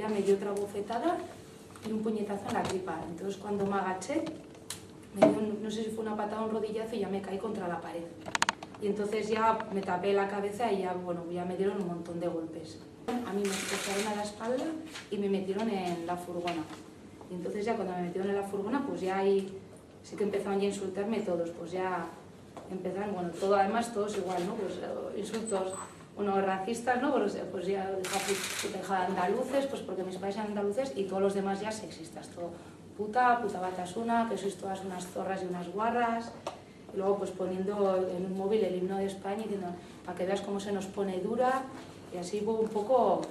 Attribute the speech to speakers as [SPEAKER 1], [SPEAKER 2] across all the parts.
[SPEAKER 1] me dio otra bofetada y un puñetazo en la tripa. Entonces cuando me agaché, me dio, no sé si fue una patada o un rodillazo y ya me caí contra la pared. Y entonces ya me tapé la cabeza y ya, bueno, ya me dieron un montón de golpes. A mí me esposaron a la espalda y me metieron en la furgona. Y entonces ya cuando me metieron en la furgona, pues ya ahí sí que empezaron ya a insultarme todos, pues ya empezaron, bueno, todo, además todos igual, ¿no? Pues insultos, unos racistas, ¿no? Pues ya deja andaluces, pues porque mis padres eran andaluces, y todos los demás ya sexistas, todo puta batasuna, que sois todas unas zorras y unas guarras, y luego pues poniendo en un móvil el himno de España y diciendo, para que veas cómo se nos pone dura, y así hubo un poco,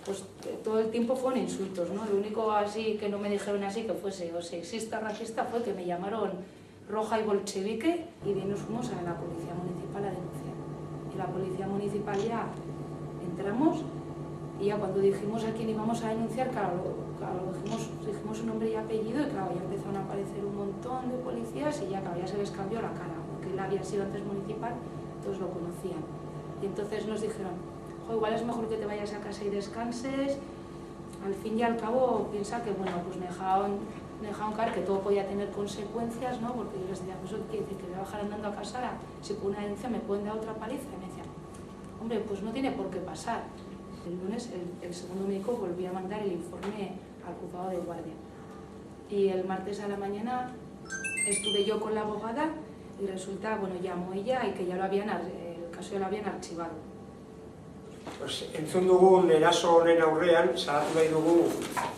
[SPEAKER 1] pues todo el tiempo fueron insultos, ¿no? Lo único así que no me dijeron así que fuese o sexista o racista fue que me llamaron roja y bolchevique y bien nos fuimos a la policía municipal a denunciar. Y la policía municipal ya entramos y ya cuando dijimos a quién íbamos a denunciar, claro dijimos su nombre y apellido y claro, ya empezaron a aparecer un montón de policías y ya, claro, ya se les cambió la cara, porque él había sido antes municipal, todos lo conocían. Y entonces nos dijeron, igual es mejor que te vayas a casa y descanses. Al fin y al cabo piensa que, bueno, pues me dejaron caer que todo podía tener consecuencias, ¿no? Porque yo les decía, pues eso quiere decir que voy a bajar andando a casa, si por una denuncia me pueden dar otra paliza. Y me decían, hombre, pues no tiene por qué pasar. El lunes el segundo médico volvió a mandar el informe al juzgado de guardia. Y el martes a la mañana estuve yo con la abogada y resulta, bueno, llamó ella y que ya el caso ya lo habían archivado.
[SPEAKER 2] Pues, entzun dugun eraso honen aurrean, salatu nahi dugu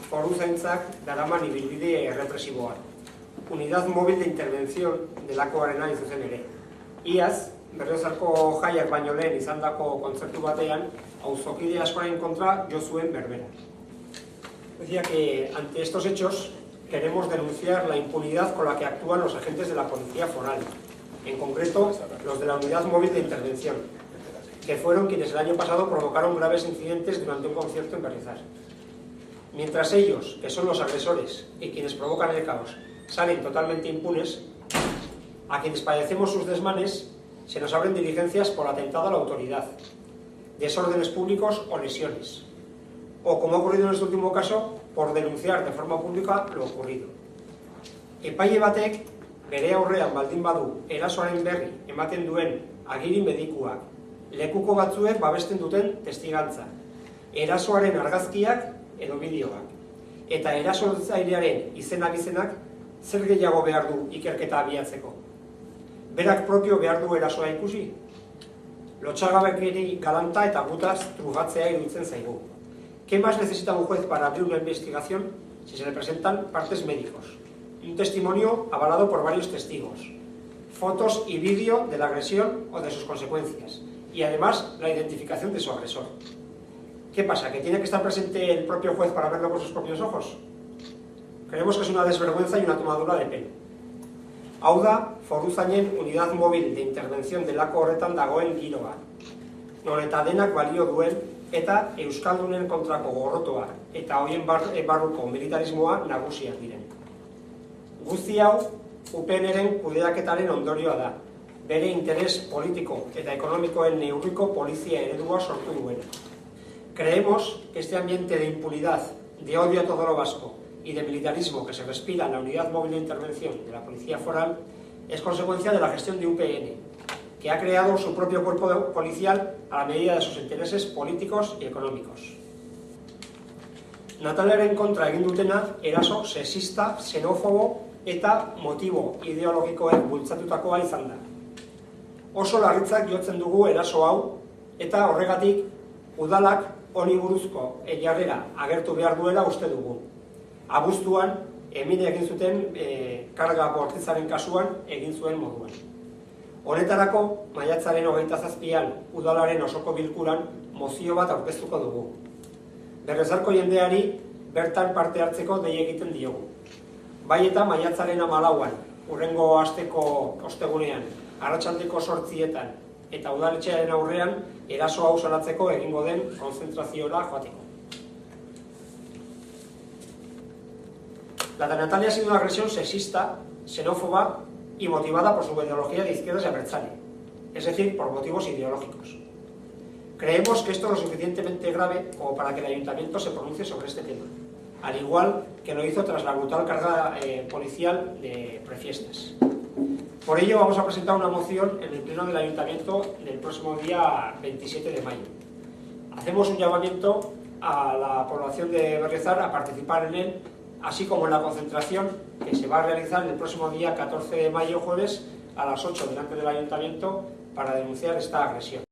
[SPEAKER 2] foruzaintzak daraman ibilbide represiboa. Unidad Móvil de Intervención delakoarena izuzen ere. Iaz, Berriozarko jaiak baino lehen izandako kontzertu batean, auzokide askoren kontra jo zuen berbera. Decía que ante estos hechos queremos denunciar la impunidad con la que actúan los agentes de la Policía Foral, en concreto los de la Unidad Móvil de Intervención, que fueron quienes el año pasado provocaron graves incidentes durante un concierto en Berrizar. Mientras ellos, que son los agresores y quienes provocan el caos, salen totalmente impunes, a quienes padecemos sus desmanes se nos abren diligencias por atentado a la autoridad, desórdenes públicos o lesiones, o como ha ocurrido en este último caso, por denunciar de forma pública lo ocurrido. Epaile batek bere aurrean baldin badu erasoaren berri ematen duen agiri medikuak, lekuko batzuek babesten duten testigantza, erasoaren argazkiak edo bideoak, eta erasotzailearen izen-abizenak zer gehiago behar du ikerketa abiatzeko? Berak propio behar du erasoa ikusi? Lotsagabekeri galanta eta gutaz trugatzea iruditzen zaigu. ¿Qué más necesita un juez para abrir una investigación si se le presentan partes médicos? Un testimonio avalado por varios testigos, fotos y vídeo de la agresión o de sus consecuencias, y además la identificación de su agresor. ¿Qué pasa? ¿Que tiene que estar presente el propio juez para verlo con sus propios ojos? Creemos que es una desvergüenza y una tomadura de pelo. Hau da, foruzainen Unidad Móvil de Intervención delako horretan dagoen giroa. Non eta denak balio duen eta euskaldunen kontrako gorrotoa eta hoien barruko militarismoa nagusiak diren. Guzti hau, UPNren kudeaketaren ondorioa da, bere interes politiko eta ekonomikoen neurriko polizia eredua sortu duena. Creemos que este ambiente de impunidad, de odio a todo lo vasco y de militarismo que se respira en la Unidad Móvil de Intervención de la Policía Foral es consecuencia de la gestión de UPN, que ha creado su propio cuerpo policial a la medida de sus intereses políticos y económicos. Natalaren kontra egin dutena eraso sexista, xenófobo eta motibo ideologikoek bultzatutakoa izan da. Oso larritzak jotzen dugu eraso hau eta horregatik udalak honi buruzko jarrera agertu behar duela uste dugu. Abuztuan, Emine egin zuten karga bortitzaren kasuan egin zuen moduan. Honetarako, maiatzaren 27an udalaren osoko bilkuran mozio bat aurkeztuko dugu. Berriozarko jendeari bertan parte hartzeko dei egiten diogu. Bai eta maiatzaren 14an, hurrengo asteko ostegunean, arratsaldeko 8etan eta udaletxearen aurrean eraso hau salatzeko egingo den konzentraziora joateko. La de Natalia ha sido una agresión sexista, xenófoba y motivada por su ideología de izquierdas y abertzale, es decir, por motivos ideológicos. Creemos que esto es lo suficientemente grave como para que el Ayuntamiento se pronuncie sobre este tema, al igual que lo hizo tras la brutal carga policial de prefiestas. Por ello vamos a presentar una moción en el Pleno del Ayuntamiento del próximo día 27 de mayo. Hacemos un llamamiento a la población de Berriozar a participar en él, así como en la concentración que se va a realizar el próximo día 14 de mayo, jueves, a las 8 delante del Ayuntamiento para denunciar esta agresión.